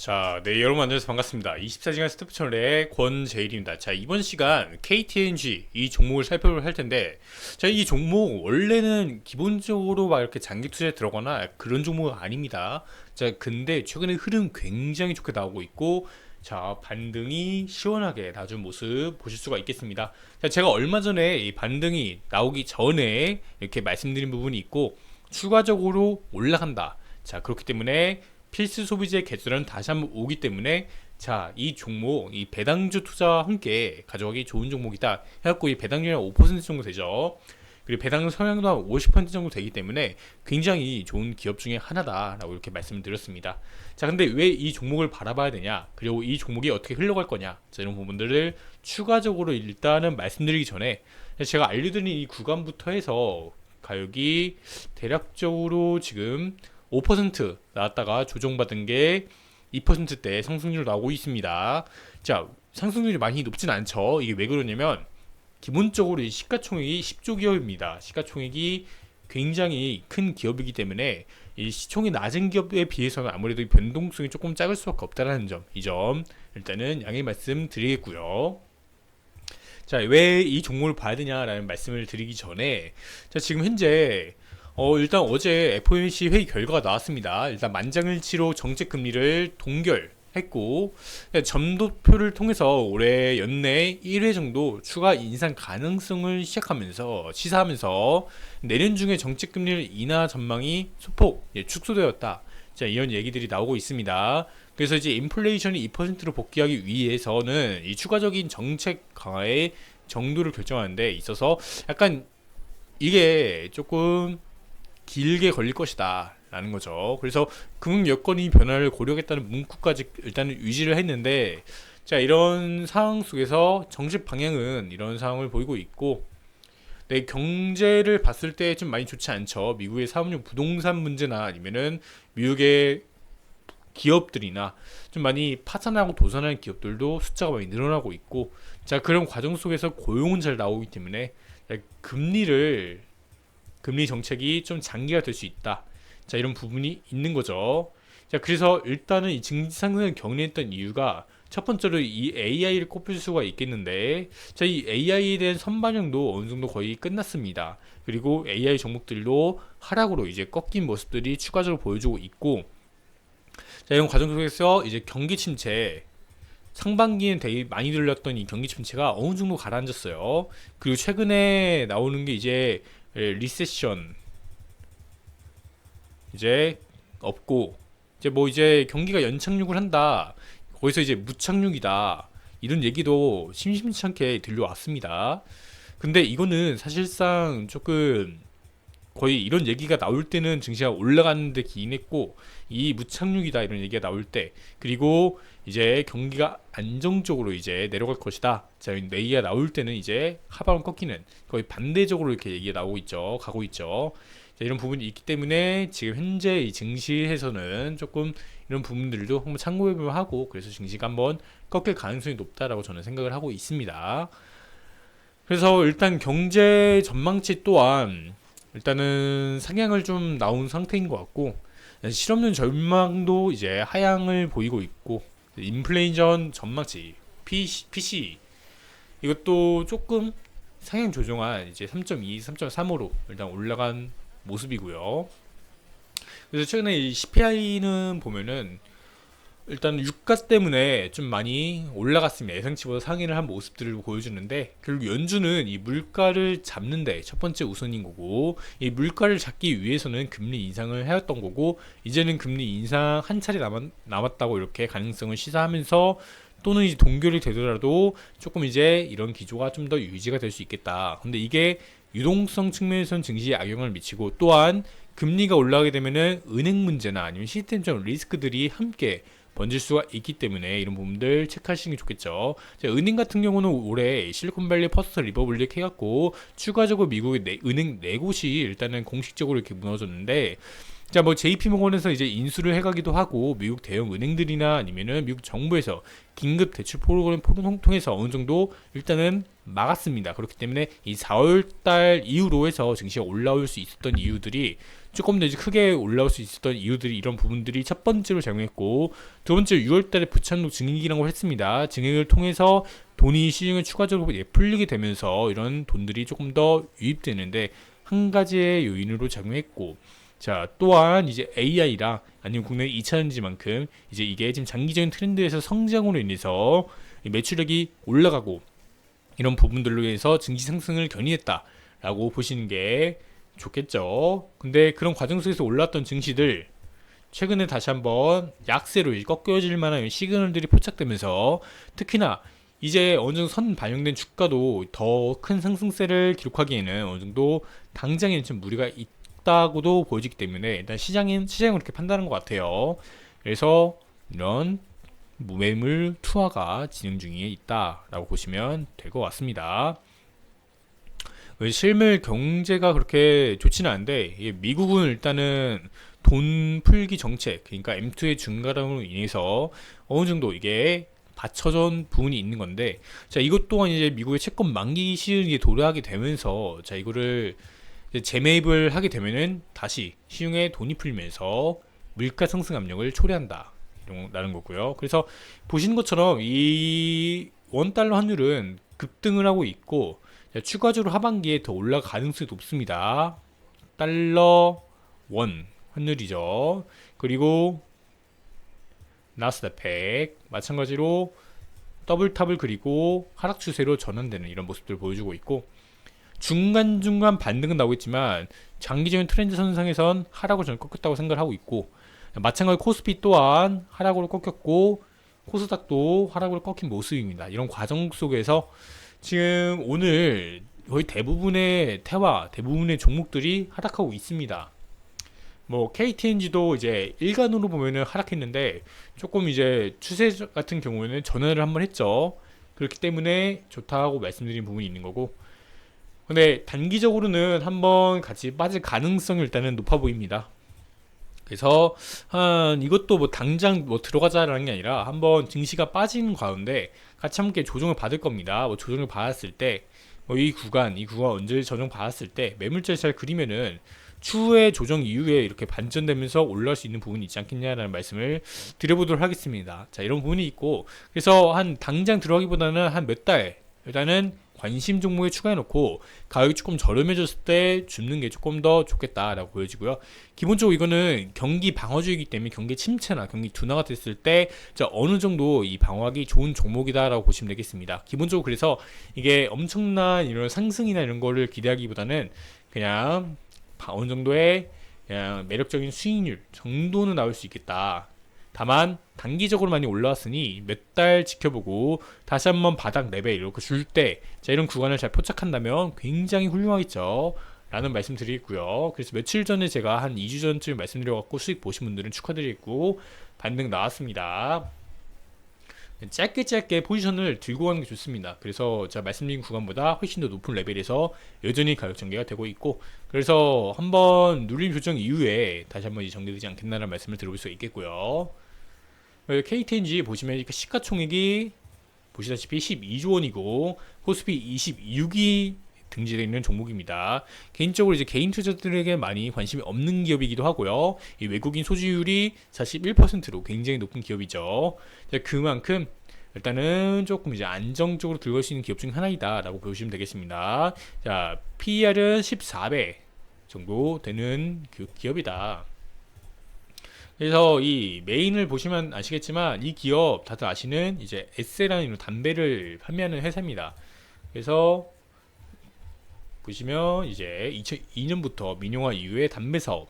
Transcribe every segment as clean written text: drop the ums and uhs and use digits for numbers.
자, 네, 여러분 안녕하세요. 반갑습니다. 24시간 스태프 채널의 권재일입니다. 자, 이번 시간 KTNG 이 종목을 살펴볼 할 텐데, 자, 이 종목 원래는 기본적으로 막 이렇게 장기 투자에 들어가나 그런 종목은 아닙니다. 자, 근데 최근에 흐름 굉장히 좋게 나오고 있고, 자, 반등이 시원하게 나준 모습 보실 수가 있겠습니다. 자, 제가 얼마 전에 이 반등이 나오기 전에 이렇게 말씀드린 부분이 있고, 추가적으로 올라간다. 자, 그렇기 때문에 필수 소비재의 개수는 다시 한번 오기 때문에 자, 이 종목, 이 배당주 투자와 함께 가져가기 좋은 종목이다 해갖고 이 배당률이 5% 정도 되죠. 그리고 배당 성향도 한 50% 정도 되기 때문에 굉장히 좋은 기업 중에 하나다라고 이렇게 말씀을 드렸습니다. 자, 근데 왜 이 종목을 바라봐야 되냐, 그리고 이 종목이 어떻게 흘러갈 거냐, 자, 이런 부분들을 추가적으로 일단은 말씀드리기 전에 제가 알려드린 이 구간부터 해서 가격이 대략적으로 지금 5% 나왔다가 조정받은 게 2%대 상승률 나오고 있습니다. 자, 상승률이 많이 높진 않죠. 이게 왜 그러냐면 기본적으로 이 시가총액이 10조 기업입니다. 시가총액이 굉장히 큰 기업이기 때문에 이 시총이 낮은 기업에 비해서는 아무래도 변동성이 조금 작을 수밖에 없다는 점, 이 점 일단은 양해 말씀드리겠고요. 자, 왜 이 종목을 봐야 되냐라는 말씀을 드리기 전에, 자, 지금 현재 일단 어제 FOMC 회의 결과가 나왔습니다. 일단 만장일치로 정책 금리를 동결했고, 점도표를 통해서 올해 연내 1회 정도 추가 인상 가능성을 시사하면서 내년 중에 정책 금리를 인하 전망이 소폭 축소되었다. 자, 이런 얘기들이 나오고 있습니다. 그래서 이제 인플레이션이 2%로 복귀하기 위해서는 이 추가적인 정책 강화의 정도를 결정하는 데 있어서 약간 이게 조금 길게 걸릴 것이다 라는 거죠. 그래서 금융 여건이 변화를 고려하겠다는 문구까지 일단은 유지를 했는데, 자, 이런 상황 속에서 정책 방향은 이런 상황을 보이고 있고, 네, 경제를 봤을 때 좀 많이 좋지 않죠. 미국의 사업용 부동산 문제나 아니면은 미국의 기업들이나 좀 많이 파산하고 도산하는 기업들도 숫자가 많이 늘어나고 있고, 자, 그런 과정 속에서 고용은 잘 나오기 때문에 금리 정책이 좀 장기가 될 수 있다. 자, 이런 부분이 있는 거죠. 자, 그래서 일단은 이 증시 상승을 격려했던 이유가 첫 번째로 이 AI를 꼽을 수가 있겠는데, 자, 이 AI에 대한 선반영도 어느 정도 거의 끝났습니다. 그리고 AI 종목들도 하락으로 이제 꺾인 모습들이 추가적으로 보여주고 있고, 자, 이런 과정 속에서 이제 경기 침체, 상반기엔 되게 많이 들렸던 이 경기 침체가 어느 정도 가라앉았어요. 그리고 최근에 나오는 게 이제 리세션 이제 없고, 이제 뭐 이제 경기가 연착륙을 한다, 거기서 이제 무착륙이다, 이런 얘기도 심심치 않게 들려왔습니다. 근데 이거는 사실상 조금 거의 이런 얘기가 나올 때는 증시가 올라가는데 기인했고, 이 무착륙이다 이런 얘기가 나올 때, 그리고 이제 경기가 안정적으로 이제 내려갈 것이다, 자, 얘기가 나올 때는 이제 하방을 꺾이는, 거의 반대적으로 이렇게 얘기가 나오고 있죠, 가고 있죠. 자, 이런 부분이 있기 때문에 지금 현재 이 증시에서는 조금 이런 부분들도 한번 참고해보면 하고, 그래서 증시가 한번 꺾일 가능성이 높다라고 저는 생각을 하고 있습니다. 그래서 일단 경제 전망치 또한 일단은 상향을 좀 나온 상태인 것 같고, 실업률 전망도 이제 하향을 보이고 있고, 인플레이션 전망치 PC 이것도 조금 상향 조정한 이제 3.2, 3.3으로 일단 올라간 모습이고요. 그래서 최근에 이 CPI는 보면은 일단 유가 때문에 좀 많이 올라갔습니다. 예상치보다 상회를 한 모습들을 보여주는데, 결국 연준은 이 물가를 잡는데 첫 번째 우선인 거고, 이 물가를 잡기 위해서는 금리 인상을 해왔던 거고, 이제는 금리 인상 한 차례 남았다고 이렇게 가능성을 시사하면서, 또는 이제 동결이 되더라도 조금 이제 이런 기조가 좀 더 유지가 될 수 있겠다. 근데 이게 유동성 측면에서는 증시에 악영향을 미치고, 또한 금리가 올라가게 되면은 은행 문제나 아니면 시스템적 리스크들이 함께 번질 수가 있기 때문에 이런 부분들 체크하시는 게 좋겠죠. 자, 은행 같은 경우는 올해 실리콘밸리 퍼스트 리퍼블릭 해갖고 추가적으로 미국의 은행 네 곳이 일단은 공식적으로 이렇게 무너졌는데, 자, 뭐 JP모건에서 이제 인수를 해가기도 하고 미국 대형 은행들이나 아니면은 미국 정부에서 긴급 대출 프로그램 통해서 어느 정도 일단은 막았습니다. 그렇기 때문에 이 4월 달 이후로 해서 증시가 올라올 수 있었던 이유들이 조금 더 이제 크게 올라올 수 있었던 이유들이 이런 부분들이 첫 번째로 작용했고, 두 번째로 6월 달에 부창록 증액이라고 했습니다. 증액을 통해서 돈이 시중에 추가적으로 풀리게 되면서 이런 돈들이 조금 더 유입되는데 한 가지의 요인으로 작용했고, 자, 또한 이제 AI랑 아니면 국내 2차전지만큼 이제 이게 지금 장기적인 트렌드에서 성장으로 인해서 매출액이 올라가고 이런 부분들로 인해서 증시 상승을 견인했다라고 보시는 게 좋겠죠. 근데 그런 과정 속에서 올랐던 증시들 최근에 다시 한번 약세로 꺾여질 만한 시그널들이 포착되면서 특히나 이제 어느 정도 선 반영된 주가도 더 큰 상승세를 기록하기에는 어느 정도 당장에는 좀 무리가 있다고도 보여지기 때문에 일단 시장은 그렇게 판단하는 것 같아요. 그래서 이런 매물 투하가 진행 중에 있다라고 보시면 될 것 같습니다. 실물 경제가 그렇게 좋지는 않은데 미국은 일단은 돈 풀기 정책, 그러니까 M2의 증가로 인해서 어느 정도 이게 받쳐준 부분이 있는 건데, 자, 이것 또한 이제 미국의 채권 만기 시즌이 도래하게 되면서 자, 이거를 이제 재매입을 하게 되면은 다시 시중에 돈이 풀리면서 물가 상승 압력을 초래한다 라는 거고요. 그래서 보시는 것처럼 이 원달러 환율은 급등을 하고 있고, 추가적으로 하반기에 더 올라갈 가능성이 높습니다. 달러 원 환율이죠. 그리고 나스닥 100 마찬가지로 더블탑을 그리고 하락 추세로 전환되는 이런 모습들을 보여주고 있고, 중간중간 반등은 나오고 있지만 장기적인 트렌드 선상에선 하락으로 저는 꺾였다고 생각을 하고 있고, 마찬가지로 코스피 또한 하락으로 꺾였고 코스닥도 하락으로 꺾인 모습입니다. 이런 과정 속에서 지금 오늘 거의 대부분의 대부분의 종목들이 하락하고 있습니다. 뭐 KTNG도 이제 일간으로 보면은 하락했는데 조금 이제 추세 같은 경우에는 전환을 한번 했죠. 그렇기 때문에 좋다고 말씀드린 부분이 있는 거고, 근데 단기적으로는 한번 같이 빠질 가능성이 일단은 높아 보입니다. 그래서 이것도 뭐 당장 뭐 들어가자라는 게 아니라 한번 증시가 빠지는 가운데 같이 함께 조정을 받을 겁니다. 뭐 조정을 받았을 때 뭐 이 구간 언제 조정 받았을 때 매물대를 잘 그리면은 추후에 조정 이후에 이렇게 반전되면서 올라올 수 있는 부분이 있지 않겠냐라는 말씀을 드려보도록 하겠습니다. 자, 이런 부분이 있고, 그래서 한 당장 들어가기보다는 한 몇 달 일단은 관심 종목에 추가해놓고 가격이 조금 저렴해졌을 때 줍는 게 조금 더 좋겠다라고 보여지고요. 기본적으로 이거는 경기 방어주의이기 때문에 경기 침체나 경기 둔화가 됐을 때 어느 정도 이 방어하기 좋은 종목이다라고 보시면 되겠습니다. 기본적으로 그래서 이게 엄청난 이런 상승이나 이런 거를 기대하기보다는 그냥 어느 정도의 그냥 매력적인 수익률 정도는 나올 수 있겠다. 다만 단기적으로 많이 올라왔으니 몇 달 지켜보고 다시 한번 바닥 레벨 이렇게 줄 때 이런 구간을 잘 포착한다면 굉장히 훌륭하겠죠 라는 말씀 드리고요. 그래서 며칠 전에 제가 한 2주 전쯤 말씀드려갖고 수익 보신 분들은 축하드리고 반등 나왔습니다. 짧게 포지션을 들고 가는 게 좋습니다. 그래서 제가 말씀드린 구간보다 훨씬 더 높은 레벨에서 여전히 가격 전개가 되고 있고, 그래서 한번 누림 조정 이후에 다시 한번 전개되지 않겠나라는 말씀을 드려볼 수 있겠고요. KTNG 보시면 시가총액이 보시다시피 12조 원이고 코스피 26이 등재되어 있는 종목입니다. 개인적으로 이제 개인 투자들에게 많이 관심이 없는 기업이기도 하고요. 이 외국인 소지율이 41%로 굉장히 높은 기업이죠. 그만큼 일단은 조금 이제 안정적으로 들어갈 수 있는 기업 중 하나이다라고 보시면 되겠습니다. 자, PER은 14배 정도 되는 기업이다. 그래서 이 메인을 보시면 아시겠지만 이 기업 다들 아시는 이제 에세라는 담배를 판매하는 회사입니다. 그래서 보시면 이제 2002년부터 민영화 이후에 담배 사업,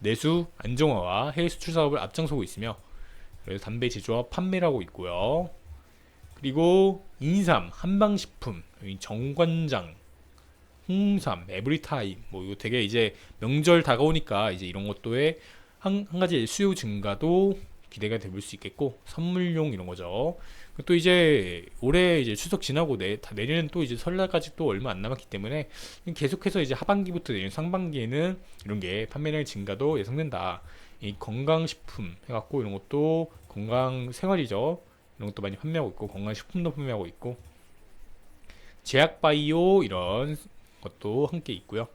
내수 안정화와 해외 수출 사업을 앞장서고 있으며, 그래서 담배 제조와 판매를 하고 있고요. 그리고 인삼, 한방식품, 정관장, 홍삼, 에브리타임, 뭐 이거 되게 이제 명절 다가오니까 이제 이런 것도에 한 가지 수요 증가도 기대가 될 수 있겠고, 선물용 이런 거죠. 또 이제 올해 이제 추석 지나고 내년은 또 이제 설날까지 또 얼마 안 남았기 때문에 계속해서 이제 하반기부터 내년 상반기에는 이런 게 판매량 증가도 예상된다. 이 건강식품 해갖고 이런 것도 건강 생활이죠. 이런 것도 많이 판매하고 있고, 건강식품도 판매하고 있고, 제약바이오 이런 것도 함께 있고요.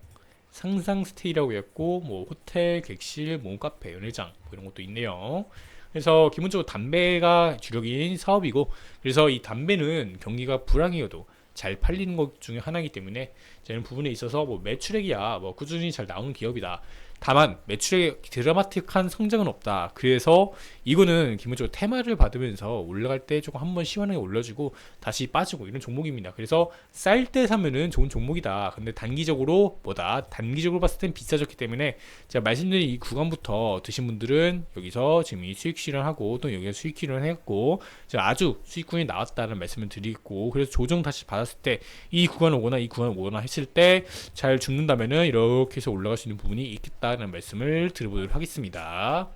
상상 스테이라고 했고, 뭐 호텔, 객실, 몸카페, 연회장 뭐 이런 것도 있네요. 그래서 기본적으로 담배가 주력인 사업이고, 그래서 이 담배는 경기가 불황이어도 잘 팔리는 것 중에 하나이기 때문에 이런 부분에 있어서 뭐 매출액이야 뭐 꾸준히 잘 나오는 기업이다. 다만 매출의 드라마틱한 성장은 없다. 그래서 이거는 기본적으로 테마를 받으면서 올라갈 때 조금 한번 시원하게 올려주고 다시 빠지고 이런 종목입니다. 그래서 쌀 때 사면은 좋은 종목이다. 근데 단기적으로 단기적으로 봤을 땐 비싸졌기 때문에 제가 말씀드린 이 구간부터 드신 분들은 여기서 지금 이 수익 실현하고 또 여기서 수익 실현했고 아주 수익군이 나왔다는 말씀을 드리고, 그래서 조정 다시 받았을 때 이 구간을 오거나 이 구간을 오거나 했을 때 잘 죽는다면은 이렇게 해서 올라갈 수 있는 부분이 있겠다는 말씀을 드려보도록 하겠습니다.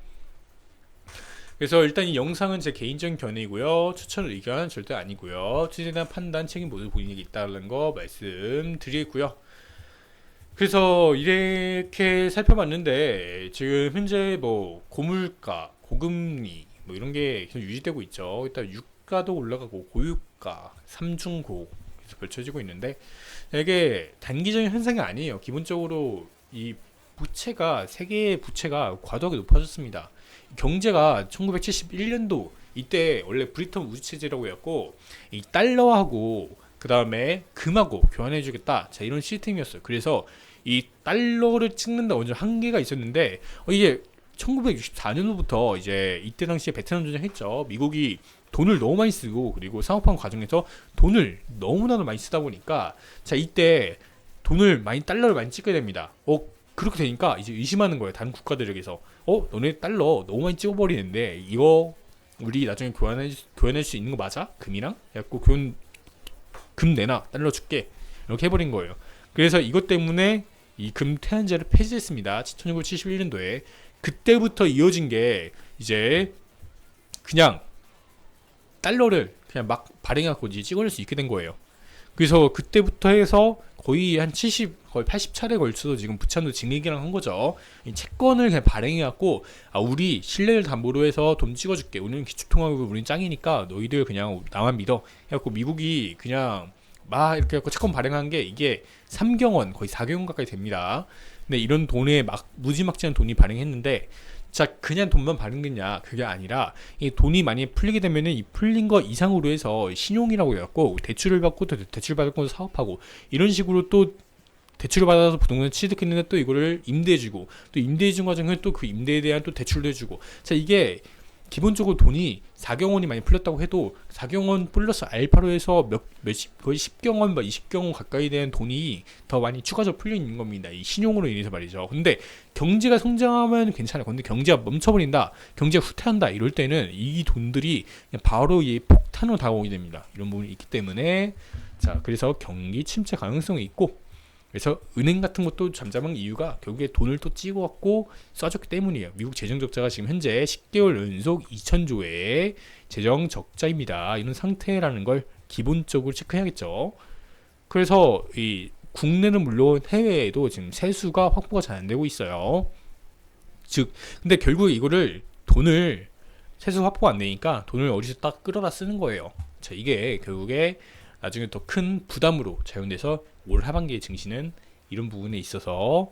그래서 일단 이 영상은 제 개인적인 견해이고요. 추천 의견 절대 아니고요. 투자에 대한 판단 책임 모두 본인에게 있다는 거 말씀드리겠고요. 그래서 이렇게 살펴봤는데 지금 현재 뭐 고물가, 고금리 뭐 이런 게 계속 유지되고 있죠. 일단 유가도 올라가고 고유가, 삼중고 계속 펼쳐지고 있는데 이게 단기적인 현상이 아니에요. 기본적으로 이 부채가 세계의 부채가 과도하게 높아졌습니다. 경제가 1971년도 이때 원래 브리턴 우즈 체제라고 해갖고 이 달러하고 그 다음에 금하고 교환해주겠다. 자, 이런 시스템이었어요. 그래서 이 달러를 찍는다 먼저 한계가 있었는데 이게 1964년도부터 이제 이때 당시에 베트남 전쟁했죠. 미국이 돈을 너무 많이 쓰고 그리고 상업화하는 과정에서 돈을 너무나도 많이 쓰다 보니까 자 이때 달러를 많이 찍게 됩니다. 그렇게 되니까 이제 의심하는 거예요. 다른 국가들에게서 너네 달러 너무 많이 찍어버리는데 이거 우리 나중에 교환할 수 있는 거 맞아? 금이랑? 해갖고 금 내놔 달러 줄게 이렇게 해버린 거예요. 그래서 이것 때문에 이 금 태환제를 폐지했습니다. 1971년도에. 그때부터 이어진 게 이제 그냥 달러를 그냥 막 발행하고 이제 찍어낼 수 있게 된 거예요. 그래서 그때부터 해서 거의 한 80차례 걸쳐서 지금 부채도 증액이랑 한 거죠. 이 채권을 그냥 발행해갖고 우리 신뢰를 담보로 해서 돈 찍어줄게. 우리는 기축통화국이 우리는 짱이니까 너희들 그냥 나만 믿어. 해갖고 미국이 그냥 막 이렇게 해갖고 채권 발행한 게 이게 3경원 거의 4경원 가까이 됩니다. 근데 이런 돈에 막 무지막지한 돈이 발행했는데 자 그냥 돈만 발행됐냐 그게 아니라 이 돈이 많이 풀리게 되면은 이 풀린 거 이상으로 해서 신용이라고 해갖고 대출을 받고 또 대출 받을 거 사업하고 이런 식으로 또 대출을 받아서 부동산 취득했는데 또 이거를 임대해주고 또 임대해준 과정에 또 그 임대에 대한 또 대출도 해주고 자 이게 기본적으로 돈이 4경원이 많이 풀렸다고 해도 4경원 플러스 알파로 해서 거의 10경원, 20경원 가까이 된 돈이 더 많이 추가적으로 풀려 있는 겁니다. 이 신용으로 인해서 말이죠. 근데 경제가 성장하면 괜찮아요. 근데 경제가 멈춰버린다, 경제가 후퇴한다 이럴 때는 이 돈들이 그냥 바로 이 폭탄으로 다가오게 됩니다. 이런 부분이 있기 때문에 자 그래서 경기 침체 가능성이 있고 그래서 은행 같은 것도 잠잠한 이유가 결국에 돈을 또 찍어갖고 쏴줬기 때문이에요. 미국 재정 적자가 지금 현재 10개월 연속 2,000조의 재정 적자입니다. 이런 상태라는 걸 기본적으로 체크해야겠죠. 그래서 이 국내는 물론 해외에도 지금 세수가 확보가 잘 안 되고 있어요. 근데 결국 이거를 돈을 세수 확보가 안 되니까 돈을 어디서 딱 끌어다 쓰는 거예요. 자, 이게 결국에 나중에 더 큰 부담으로 작용돼서 올 하반기의 증시는 이런 부분에 있어서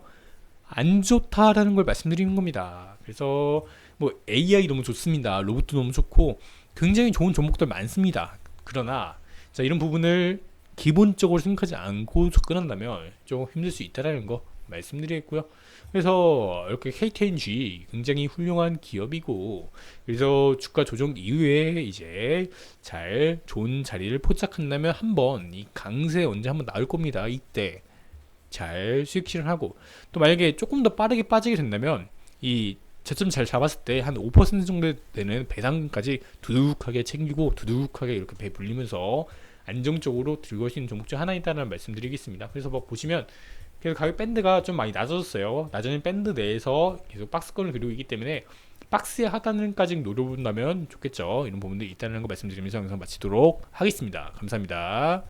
안 좋다라는 걸 말씀드리는 겁니다. 그래서 뭐 AI 너무 좋습니다. 로봇도 너무 좋고 굉장히 좋은 종목들 많습니다. 그러나 자 이런 부분을 기본적으로 생각하지 않고 접근한다면 좀 힘들 수 있다라는 거 말씀드리겠고요. 그래서 이렇게 KTNG 굉장히 훌륭한 기업이고 그래서 주가 조정 이후에 이제 잘 좋은 자리를 포착한다면 한번 이 강세 언제 한번 나올 겁니다. 이때 잘 수익 실현하고 또 만약에 조금 더 빠르게 빠지게 된다면 이 저점 잘 잡았을 때 한 5% 정도 되는 배당까지 두둑하게 챙기고 두둑하게 이렇게 배 불리면서 안정적으로 들고 가시는 종목 중 하나이다라는 말씀드리겠습니다. 그래서 뭐 보시면 그래서 가격 밴드가 좀 많이 낮아졌어요. 낮은 밴드 내에서 계속 박스권을 그리고 있기 때문에 박스의 하단까지 노려본다면 좋겠죠. 이런 부분들이 있다는 거 말씀드리면서 영상 마치도록 하겠습니다. 감사합니다.